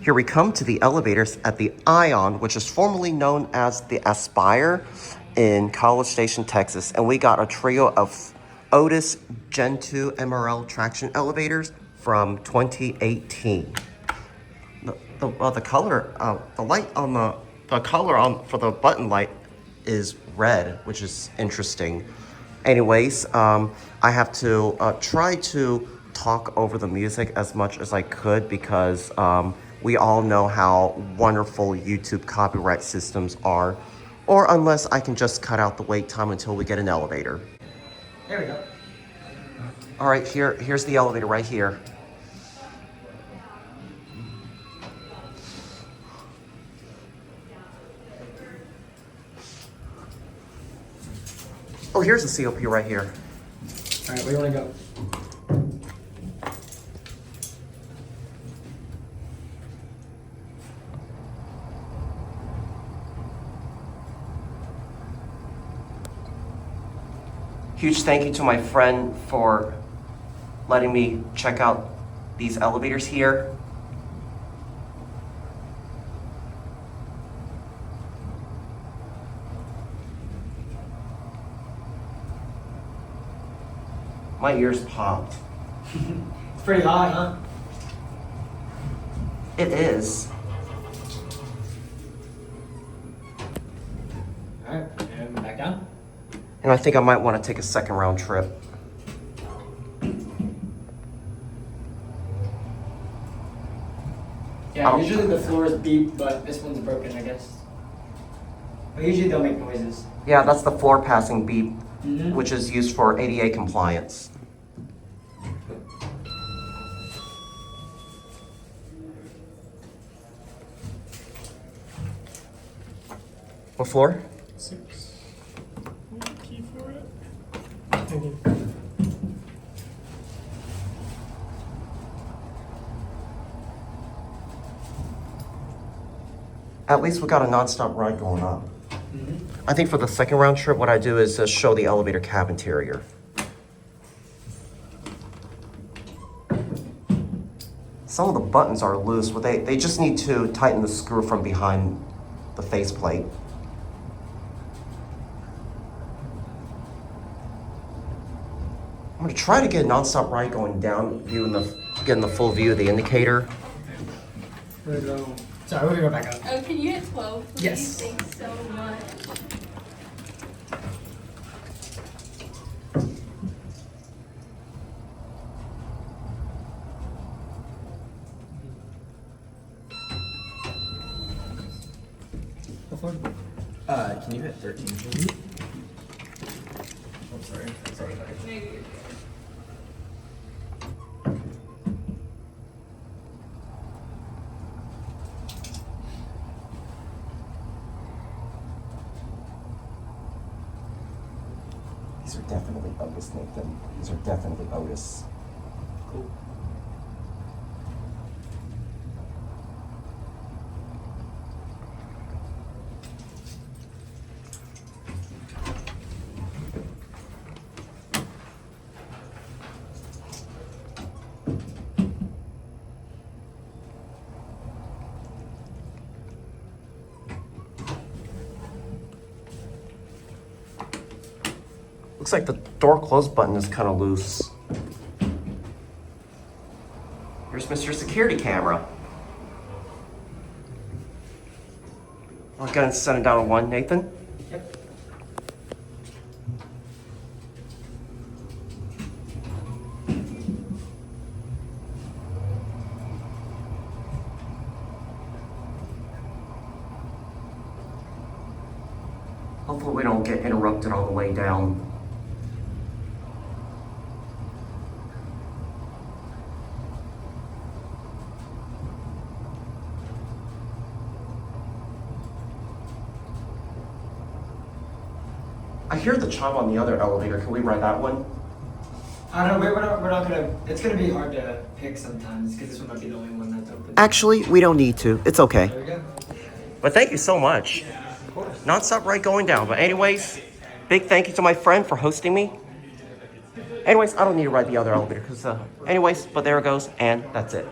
Here we come to the elevators at the Ion, which is formerly known as the Aspire in College Station, Texas. And we got a trio of Otis Gen2 MRL traction elevators from 2018. The color, the light on the color on for the button light is red, which is interesting. Anyways, I have to try to talk over the music as much as I could because we all know how wonderful YouTube copyright systems are, or unless I can just cut out the wait time until we get an elevator. There we go. All right, here's the elevator right here. Oh, here's the COP right here. All right, where do you want to go? Huge thank you to my friend for letting me check out these elevators here. My ears popped. It's pretty high, huh? It is. All right, and back down. And I think I might want to take a second round trip. Yeah, usually the floors beep, but this one's broken, I guess. But usually they'll make noises. Yeah, that's the floor passing beep, Mm-hmm. which is used for ADA compliance. What floor? 6. Key for it. Thank you. At least we got a non-stop ride going up. Mm-hmm. I think for the second round trip, what I do is show the elevator cab interior. Some of the buttons are loose, but they just need to tighten the screw from behind the faceplate. I'm gonna try to get a non-stop ride going down, getting the full view of the indicator. We're gonna go. Sorry, we're gonna go back up. Oh, can you hit 12, please? Yes. Thanks so much. Go forward. Can you hit 13, please? Oh, sorry. Sorry about it. Maybe you're good. These are definitely Otis, Nathan. These are definitely Otis. Cool. Looks like the door close button is kind of loose. Here's Mr. Security Camera. I'll go and set it down to 1, Nathan. Yep. Hopefully we don't get interrupted on the way down. I hear the chime on the other elevator. Can we ride that one? I don't know, we're not gonna, it's gonna be hard to pick sometimes because this one might be the only one that's open. Actually, we don't need to. It's okay. There we go. But thank you so much. Of course. Non-stop ride going down. But anyways, big thank you to my friend for hosting me. Anyways, I don't need to ride the other elevator because, anyways, but there it goes, and that's it.